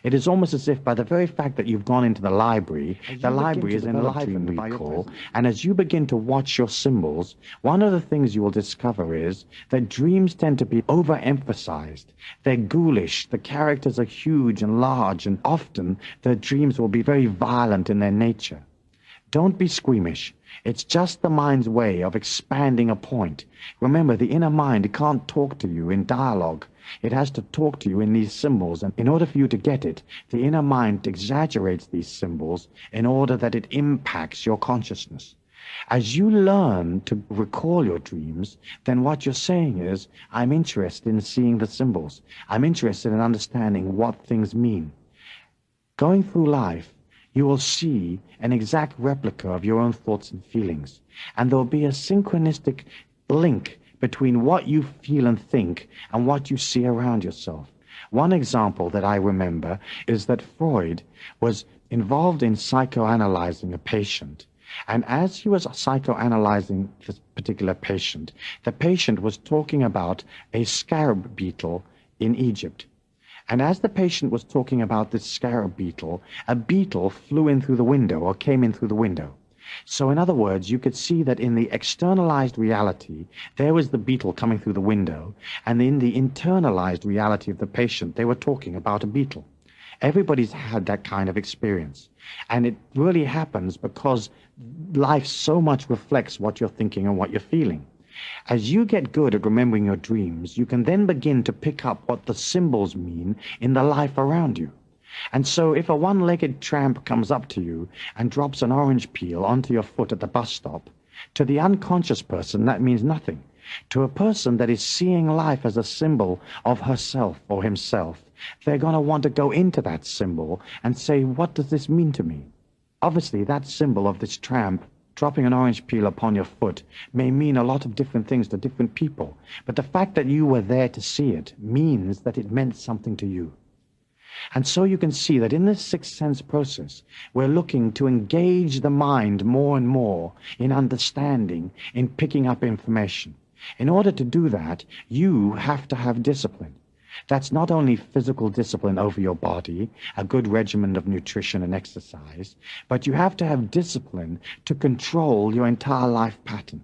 It is almost as if by the very fact that you've gone into the library is enlivened, we call, and as you begin to watch your symbols, one of the things you will discover is that dreams tend to be overemphasized. They're ghoulish, the characters are huge and large, and often the dreams will be very violent in their nature. Don't be squeamish. It's just the mind's way of expanding a point. Remember, the inner mind can't talk to you in dialogue. It has to talk to you in these symbols, and in order for you to get it, the inner mind exaggerates these symbols in order that it impacts your consciousness. As you learn to recall your dreams, then what you're saying is, I'm interested in seeing the symbols. I'm interested in understanding what things mean. Going through life, you will see an exact replica of your own thoughts and feelings, and there will be a synchronistic link between what you feel and think and what you see around yourself. One example that I remember is that Freud was involved in psychoanalyzing a patient, and as he was psychoanalyzing this particular patient, the patient was talking about a scarab beetle in Egypt. And as the patient was talking about this scarab beetle, a beetle flew in through the window or came in through the window. So in other words, you could see that in the externalized reality, there was the beetle coming through the window, and in the internalized reality of the patient, they were talking about a beetle. Everybody's had that kind of experience. And it really happens because life so much reflects what you're thinking and what you're feeling. As you get good at remembering your dreams, you can then begin to pick up what the symbols mean in the life around you. And so if a one-legged tramp comes up to you and drops an orange peel onto your foot at the bus stop, to the unconscious person that means nothing. To a person that is seeing life as a symbol of herself or himself, they're going to want to go into that symbol and say, what does this mean to me? Obviously, that symbol of this tramp dropping an orange peel upon your foot may mean a lot of different things to different people, but the fact that you were there to see it means that it meant something to you. And so you can see that in this sixth sense process, we're looking to engage the mind more and more in understanding, in picking up information. In order to do that, you have to have discipline. That's not only physical discipline over your body, a good regimen of nutrition and exercise, but you have to have discipline to control your entire life pattern.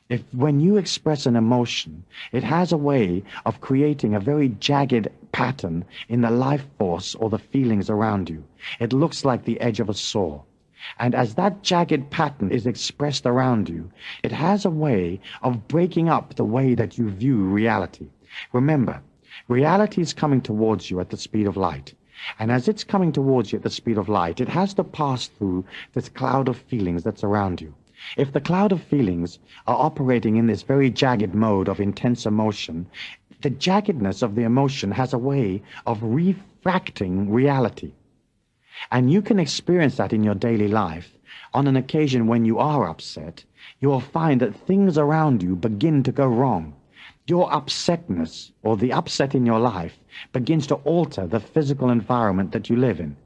If when you express an emotion, it has a way of creating a very jagged pattern in the life force or the feelings around you. It looks like the edge of a saw. And as that jagged pattern is expressed around you, it has a way of breaking up the way that you view reality. Remember, reality is coming towards you at the speed of light. And as it's coming towards you at the speed of light, it has to pass through this cloud of feelings that's around you. If the cloud of feelings are operating in this very jagged mode of intense emotion, the jaggedness of the emotion has a way of refracting reality. And you can experience that in your daily life. On an occasion when you are upset, you will find that things around you begin to go wrong. Your upsetness, or the upset in your life, begins to alter the physical environment that you live in.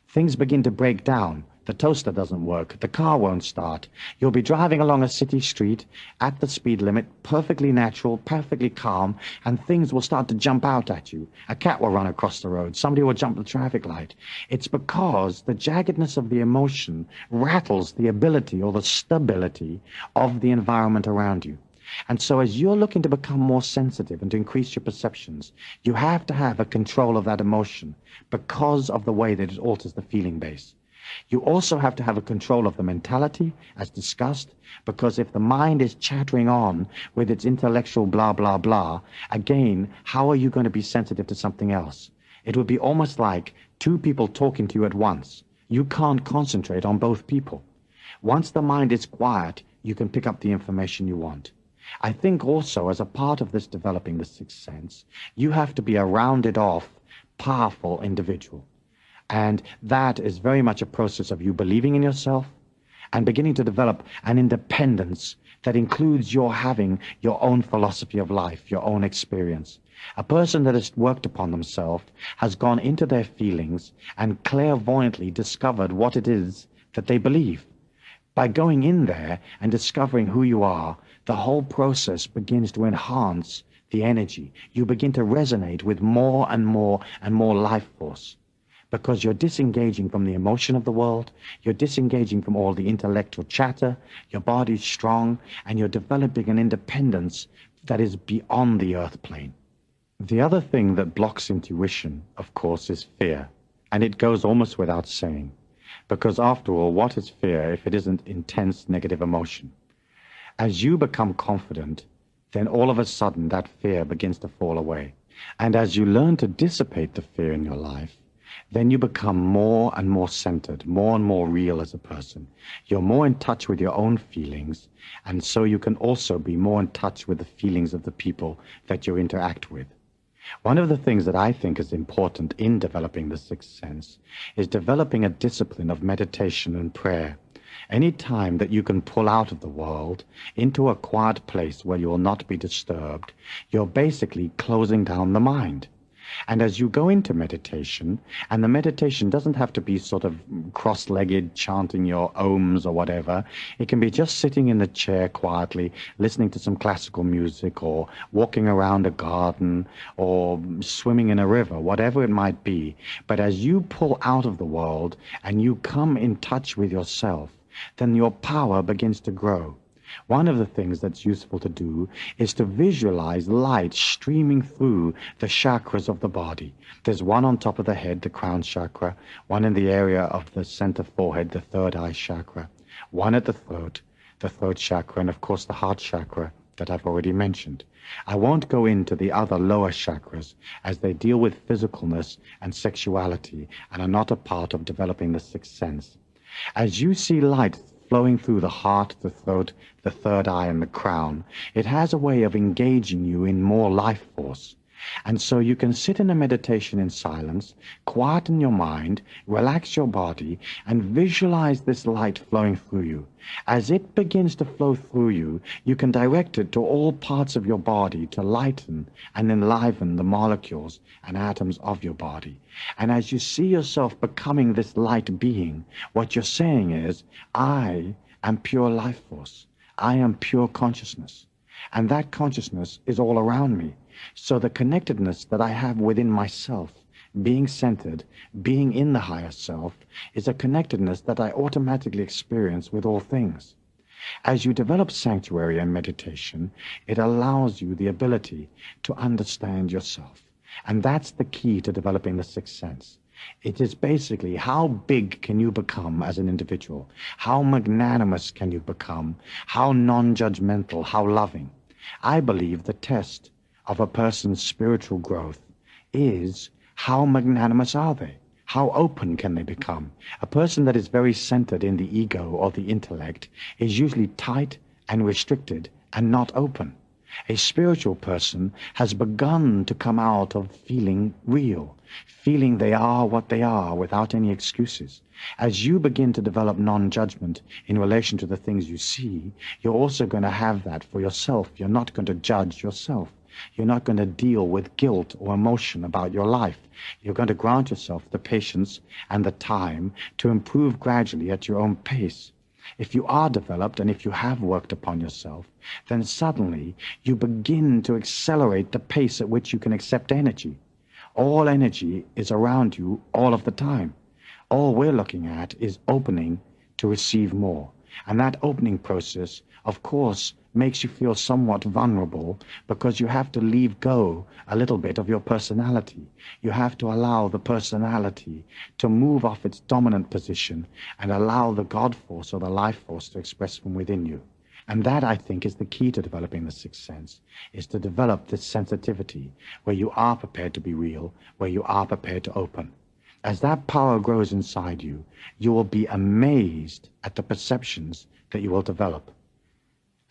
Things begin to break down. The toaster doesn't work. The car won't start. You'll be driving along a city street at the speed limit, perfectly natural, perfectly calm, and things will start to jump out at you. A cat will run across the road. Somebody will jump the traffic light. It's because the jaggedness of the emotion rattles the ability or the stability of the environment around you. And so as you're looking to become more sensitive and to increase your perceptions, you have to have a control of that emotion because of the way that it alters the feeling base. You also have to have a control of the mentality, as discussed, because if the mind is chattering on with its intellectual blah, blah, blah, again, how are you going to be sensitive to something else? It would be almost like two people talking to you at once. You can't concentrate on both people. Once the mind is quiet, you can pick up the information you want. I think also, as a part of this developing the sixth sense, you have to be a rounded off, powerful individual. And that is very much a process of you believing in yourself and beginning to develop an independence that includes your having your own philosophy of life, your own experience. A person that has worked upon themselves has gone into their feelings and clairvoyantly discovered what it is that they believe. By going in there and discovering who you are, the whole process begins to enhance the energy. You begin to resonate with more and more and more life force, because you're disengaging from the emotion of the world, you're disengaging from all the intellectual chatter, your body's strong, and you're developing an independence that is beyond the earth plane. The other thing that blocks intuition, of course, is fear, and it goes almost without saying, because after all, what is fear if it isn't intense negative emotion? As you become confident, then all of a sudden that fear begins to fall away. And as you learn to dissipate the fear in your life, then you become more and more centered, more and more real as a person. You're more in touch with your own feelings, and so you can also be more in touch with the feelings of the people that you interact with. One of the things that I think is important in developing the sixth sense is developing a discipline of meditation and prayer. Any time that you can pull out of the world into a quiet place where you will not be disturbed, you're basically closing down the mind. And as you go into meditation, and the meditation doesn't have to be sort of cross-legged, chanting your ohms or whatever. It can be just sitting in the chair quietly, listening to some classical music, or walking around a garden, or swimming in a river, whatever it might be. But as you pull out of the world and you come in touch with yourself, then your power begins to grow. One of the things that's useful to do is to visualize light streaming through the chakras of the body. There's one on top of the head, the crown chakra, one in the area of the center forehead, the third eye chakra, one at the throat chakra, and of course the heart chakra that I've already mentioned. I won't go into the other lower chakras as they deal with physicalness and sexuality and are not a part of developing the sixth sense. As you see light flowing through the heart, the throat, the third eye, and the crown, it has a way of engaging you in more life force. And so you can sit in a meditation in silence, quieten your mind, relax your body, and visualize this light flowing through you. As it begins to flow through you, you can direct it to all parts of your body to lighten and enliven the molecules and atoms of your body. And as you see yourself becoming this light being, what you're saying is, I am pure life force. I am pure consciousness. And that consciousness is all around me. So the connectedness that I have within myself, being centered, being in the higher self, is a connectedness that I automatically experience with all things. As you develop sanctuary and meditation, it allows you the ability to understand yourself. And that's the key to developing the sixth sense. It is basically, how big can you become as an individual? How magnanimous can you become? How non-judgmental, how loving? I believe the test of a person's spiritual growth is, how magnanimous are they? How open can they become? A person that is very centered in the ego or the intellect is usually tight and restricted and not open. A spiritual person has begun to come out of feeling real, feeling they are what they are without any excuses. As you begin to develop non-judgment in relation to the things you see, you're also going to have that for yourself. You're not going to judge yourself. You're not going to deal with guilt or emotion about your life. You're going to grant yourself the patience and the time to improve gradually at your own pace. If you are developed and if you have worked upon yourself, then suddenly you begin to accelerate the pace at which you can accept energy. All energy is around you all of the time. All we're looking at is opening to receive more. And that opening process, of course, makes you feel somewhat vulnerable, because you have to leave go a little bit of your personality. You have to allow the personality to move off its dominant position and allow the God force or the life force to express from within you. And that, I think, is the key to developing the sixth sense, is to develop this sensitivity where you are prepared to be real, where you are prepared to open. As that power grows inside you, you will be amazed at the perceptions that you will develop.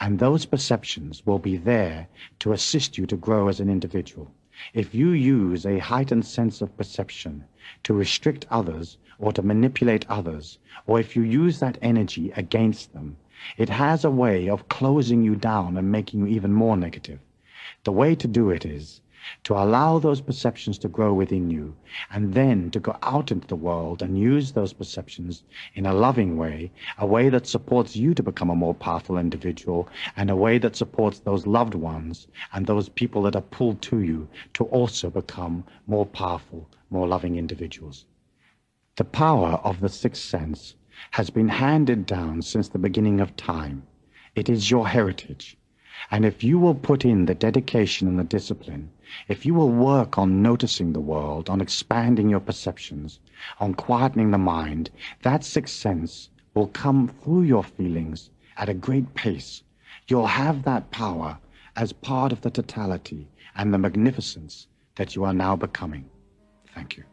And those perceptions will be there to assist you to grow as an individual. If you use a heightened sense of perception to restrict others or to manipulate others, or if you use that energy against them, it has a way of closing you down and making you even more negative. The way to do it is to allow those perceptions to grow within you, and then to go out into the world and use those perceptions in a loving way, a way that supports you to become a more powerful individual, and a way that supports those loved ones and those people that are pulled to you to also become more powerful, more loving individuals. The power of the sixth sense has been handed down since the beginning of time. It is your heritage. And if you will put in the dedication and the discipline, if you will work on noticing the world, on expanding your perceptions, on quietening the mind, that sixth sense will come through your feelings at a great pace. You'll have that power as part of the totality and the magnificence that you are now becoming. Thank you.